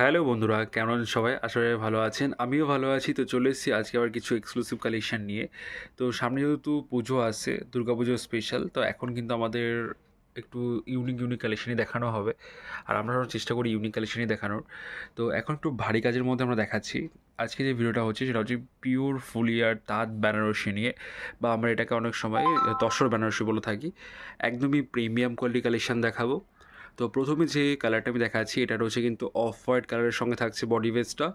Hello বন্ধুরা, কেমন আছেন সবাই? আশা করি ভালো আছেন। আমিও ভালো আছি। তো চলে এসেছি আজকে আবার কিছু এক্সক্লুসিভ কালেকশন নিয়ে। তো সামনে যেহেতু পুজো আসছে, দুর্গাপুজো স্পেশাল। তো এখন কিন্তু আমাদের একটু ইউনিক কালেকশনই দেখানো হবে। আর আমরা চেষ্টা করি ইউনিক কালেকশনই দেখানোর। তো এখন একটু ভারী কাজের মধ্যে আমরা দেখাচ্ছি। আজকে যে ভিডিওটা হচ্ছে সেটা হচ্ছে পিওর ফুলিয়ার তাঁত বেনারসি নিয়ে, বা আমরা এটাকে অনেক সময় তসর বেনারসি বলে থাকি। একদমই প্রিমিয়াম কোয়ালিটি কালেকশন দেখাবো। তো প্রথমে যে কালারটা আমি দেখাচ্ছি এটা হচ্ছে কিন্তু অফ হোয়াইট কালারের সঙ্গে থাকছে বডি ভেস্টটা।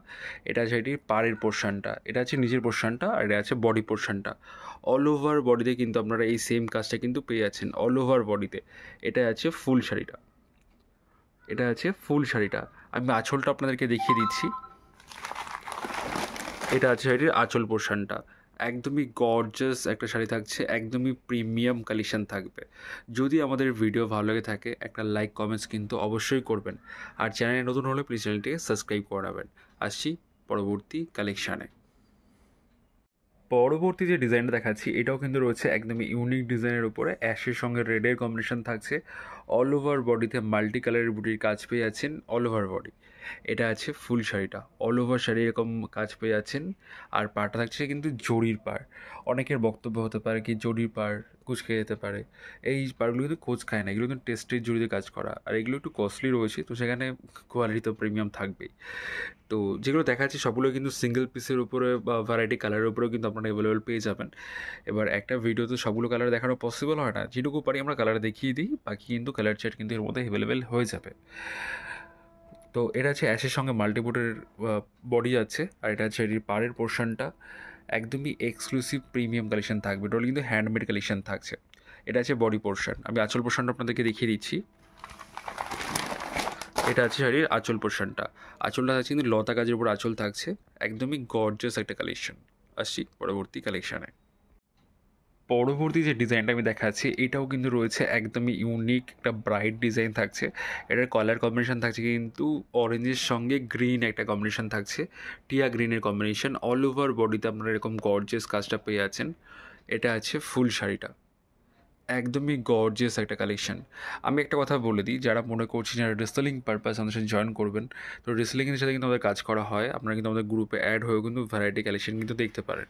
এটা আছে এটির পাড়ের পোর্শনটা, এটা আছে নিচের পোর্শনটা, আর এটা আছে বডি পোর্শনটা। অল ওভার বডিতে কিন্তু আপনারা এই সেম কাজটা কিন্তু পেয়ে যাচ্ছেন অল ওভার বডিতে। এটা আছে ফুল শাড়িটা, এটা আছে ফুল শাড়িটা। আমি আঁচলটা আপনাদেরকে দেখিয়ে দিচ্ছি। এটা আছে শাড়ির আঁচল পোর্শনটা। একদমই গর্জাস একটা শাড়ি থাকছে, একদমই প্রিমিয়াম কালেকশন থাকবে। যদি আমাদের ভিডিও ভালো লেগে থাকে একটা লাইক কমেন্টস কিন্তু অবশ্যই করবেন। আর চ্যানেলে নতুন হলে প্লিজ চ্যানেলটিকে সাবস্ক্রাইব করে নেবেন। আসছি পরবর্তী কালেকশানে। পরবর্তী যে ডিজাইনটা দেখাচ্ছি এটাও কিন্তু রয়েছে একদমই ইউনিক ডিজাইনের উপরে, অ্যাশের সঙ্গে রেডের কম্বিনেশন থাকছে। অল ওভার বডিতে মাল্টি কালারের বুটির কাজ পেয়ে যাচ্ছেন অল ওভার বডি। এটা আছে ফুল শাড়িটা, অল ওভার শাড়ি এরকম কাজ পেয়ে যাচ্ছেন। আর পাড়টা থাকছে কিন্তু জরির পাড়। অনেকের বক্তব্য হতে পারে কি জরির পাড় কুঁচকে যেতে পারে। এই পাড়গুলো কিন্তু কোচ খায় না, এগুলো কিন্তু টেস্টের জড়িতে কাজ করা, আর এগুলো একটু কস্টলি রয়েছে, তো সেখানে কোয়ালিটি তো প্রিমিয়াম থাকবেই। তো যেগুলো দেখাচ্ছি সবগুলো কিন্তু সিঙ্গেল পিসের উপরে বা ভ্যারাইটি কালারের উপরেও কিন্তু আপনারা অ্যাভেলেবেল পেয়ে যাবেন। এবার একটা ভিডিওতে সবগুলো কালার দেখানো পসিবল হয় না, যেটুকু পারি আমরা কালার দেখিয়ে দিই, বাকি কিন্তু কালার চার্ট কিন্তু এর মধ্যে অ্যাভেলেবেল হয়ে যাবে। তো এটা হচ্ছে অ্যাশের সঙ্গে মাল্টিপুটের বডি আছে, আর এটা হচ্ছে এটির পাড়ের পোর্শনটা। একদমই এক্সক্লুসিভ প্রিমিয়াম কালেকশন থাকবে, এটা কিন্তু হ্যান্ডমেড কালেকশন থাকছে। এটা আছে বডি পোর্শন, আমি আঁচল পোর্শনটা আপনাদেরকে দেখিয়ে দিচ্ছি। এটা আছে শাড়ির আঁচল পোর্শনটা। আঁচলটা থাকছে কিন্তু লতা কাজের উপর আঁচল থাকছে। একদমই গর্জিয়াস একটা কালেকশন। আসছি পরবর্তী কালেকশানে। পরবর্তী যে ডিজাইনটা আমি দেখাচ্ছি এটাও কিন্তু রয়েছে একদমই ইউনিক একটা ব্রাইট ডিজাইন থাকছে। এটার কালার কম্বিনেশন থাকছে কিন্তু অরেঞ্জের সঙ্গে গ্রিন একটা কম্বিনেশন থাকছে, টিয়া গ্রিনের কম্বিনেশন। অল ওভার বডিতে আপনারা এরকম গর্জিয়াস কাজটা পেয়ে যাচ্ছেন। এটা আছে ফুল শাড়িটা, একদমই গর্জিয়াস একটা কালেকশন। আমি একটা কথা বলে দিই, যারা মনে করছেন যারা রেসলিং পারপাস আমাদের সাথে জয়েন করবেন, তো রেসলিংয়ের সাথে কিন্তু আমাদের কাজ করা হয়। আপনারা কিন্তু আমাদের গ্রুপে অ্যাড হয়েও কিন্তু ভ্যারাইটি কালেকশন কিন্তু দেখতে পারেন।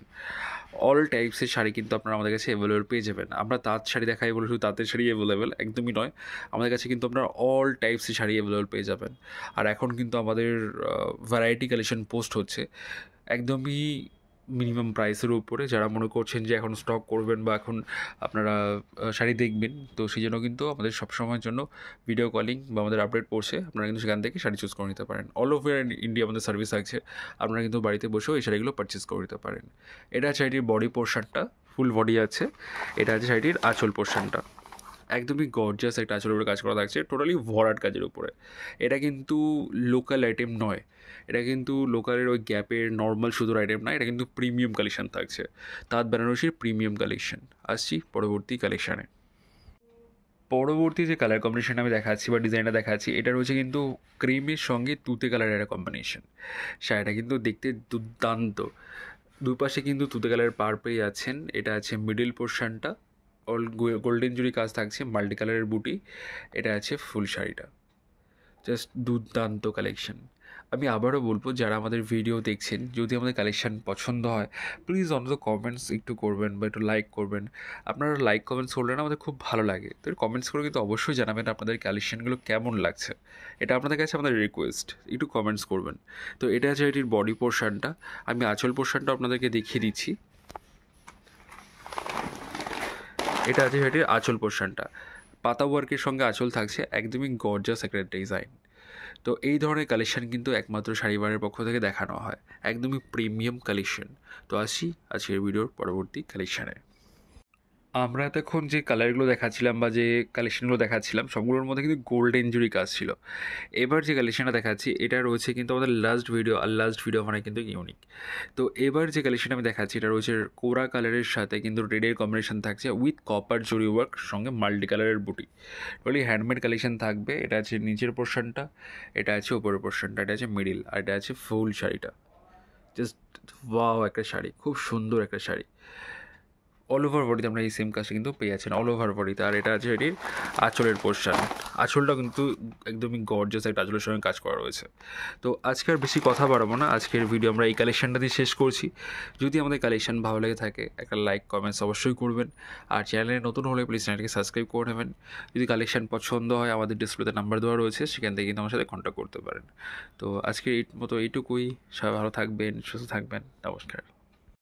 অল টাইপসের শাড়ি কিন্তু আপনারা আমাদের কাছে অ্যাভেলেবেল পেয়ে যাবেন। আমরা তাঁত শাড়ি দেখাই বলে শুধু তাঁতের শাড়ি অ্যাভেলেবেল একদমই নয়, আমাদের কাছে কিন্তু আপনারা অল টাইপসের শাড়ি অ্যাভেলেবেল পেয়ে যাবেন। আর এখন কিন্তু আমাদের ভ্যারাইটি কালেকশন পোস্ট হচ্ছে একদমই মিনিমাম প্রাইসের উপরে। যারা মনে করছেন যে এখন স্টক করবেন বা এখন আপনারা শাড়ি দেখবেন, তো সেই জন্য কিন্তু আমাদের সবসময়ের জন্য ভিডিও কলিং বা আমাদের আপডেট পড়ছে, আপনারা কিন্তু সেখান থেকে শাড়ি চুজ করে নিতে পারেন। অল ওভার ইন্ডিয়া আমাদের সার্ভিস আছে, আপনারা কিন্তু বাড়িতে বসেও এই শাড়িগুলো পারচেস করে নিতে পারেন। এটা শাড়িটির বডি পোর্শনটা, ফুল বডি আছে। এটা আছে শাড়িটির আঁচল পোর্শনটা। একদমই গর্জিয়াস একটা আঁচলের উপরে কাজ করা থাকছে, টোটালি ভরাট কাজের উপরে। এটা কিন্তু লোকাল আইটেম নয়, এটা কিন্তু লোকালের ওই গ্যাপের নর্মাল সুতোর আইটেম নয়, এটা কিন্তু প্রিমিয়াম কালেকশন থাকছে, তাঁত বেনারসির প্রিমিয়াম কালেকশন। আসছি পরবর্তী কালেকশানে। পরবর্তী যে কালার কম্বিনেশন আমি দেখাচ্ছি বা ডিজাইনটা দেখাচ্ছি এটা রয়েছে কিন্তু ক্রিমের সঙ্গে তুতে কালারের একটা কম্বিনেশন। শাড়িটা কিন্তু দেখতে দুর্দান্ত, দুপাশে কিন্তু তুতে কালারের পার পেয়ে যাচ্ছেন। এটা আছে মিডিল পোর্শনটা, অল গোল্ডেন জুড়ি কাজ থাকছে, মাল্টি কালারের বুটি। এটা আছে ফুল শাড়িটা, জাস্ট দুর্দান্ত কালেকশন। আমি আবারও বলবো, যারা আমাদের ভিডিও দেখছেন যদি আমাদের কালেকশান পছন্দ হয় প্লিজ অন্তত কমেন্টস একটু করবেন বা একটু লাইক করবেন। আপনারা লাইক কমেন্টস করলে না আমাদের খুব ভালো লাগে, তো কমেন্টস করে কিন্তু অবশ্যই জানাবেন আপনাদের কালেকশানগুলো কেমন লাগছে। এটা আপনাদের কাছে আমাদের রিকোয়েস্ট, একটু কমেন্টস করবেন। তো এটা আছে এটির বডি পোর্শনটা, আমি আঁচল পোর্শনটা আপনাদেরকে দেখিয়ে দিচ্ছি। এটা আছে সেটির আঁচল পোর্শনটা, পাতা ওয়ার্কের সঙ্গে আঁচল থাকছে, একদমই গর্জাস একটা ডিজাইন। তো এই ধরনের কালেকশান কিন্তু একমাত্র শাড়িবারের পক্ষ থেকে দেখানো হয়, একদমই প্রিমিয়াম কালেকশন। তো আসি আজকের ভিডিওর পরবর্তী কালেকশানে। আমরা এতক্ষণ যে কালারগুলো দেখাচ্ছিলাম বা যে কালেকশনগুলো দেখাচ্ছিলাম সবগুলোর মধ্যে কিন্তু গোল্ডেন জুরি কাজ ছিল। এবার যে কালেকশনটা দেখাচ্ছি এটা রয়েছে কিন্তু আমাদের লাস্ট ভিডিও, আর লাস্ট ভিডিও মানে কিন্তু ইউনিক। তো এবার যে কালেকশন আমি দেখাচ্ছি এটা রয়েছে কোরা কালারের সাথে কিন্তু রেডের কম্বিনেশন থাকছে উইথ কপার জরি ওয়ার্ক সঙ্গে মাল্টি কালারের বুটি। টোটালি হ্যান্ডমেড কালেকশন থাকবে। এটা আছে নিচের পোর্শনটা, এটা আছে উপরের পোর্শনটা, এটা আছে মিডিল, আর এটা আছে ফুল শাড়িটা। জাস্ট ওয়াও একটা শাড়ি, খুব সুন্দর একটা শাড়ি। অল ওভার বডিতে আমরা এই সেম কাজটা কিন্তু পেয়ে যাচ্ছেন অল ওভার বডিতে। আর এটা আছে এটির আঁচলের পোর্শন। আঁচলটাও কিন্তু একদমই গর্জিয়াস একটা আঁচলের সঙ্গে কাজ করা রয়েছে। তো আজকে আর বেশি কথা বাড়াবো না, আজকের ভিডিও আমরা এই কালেকশানটা দিয়ে শেষ করছি। যদি আমাদের কালেকশান ভালো লেগে থাকে একটা লাইক কমেন্টস অবশ্যই করবেন। আর চ্যানেলে নতুন হলে প্লিজ চ্যানেলটিকে সাবস্ক্রাইব করে নেবেন। যদি কালেকশান পছন্দ হয় আমাদের ডিসপ্লেতে নাম্বার দেওয়া রয়েছে, সেখান থেকে কিন্তু আমার সাথে কন্ট্যাক্ট করতে পারেন। তো আজকে এইটুকুই। সবাই ভালো থাকবেন, সুস্থ থাকবেন। নমস্কার।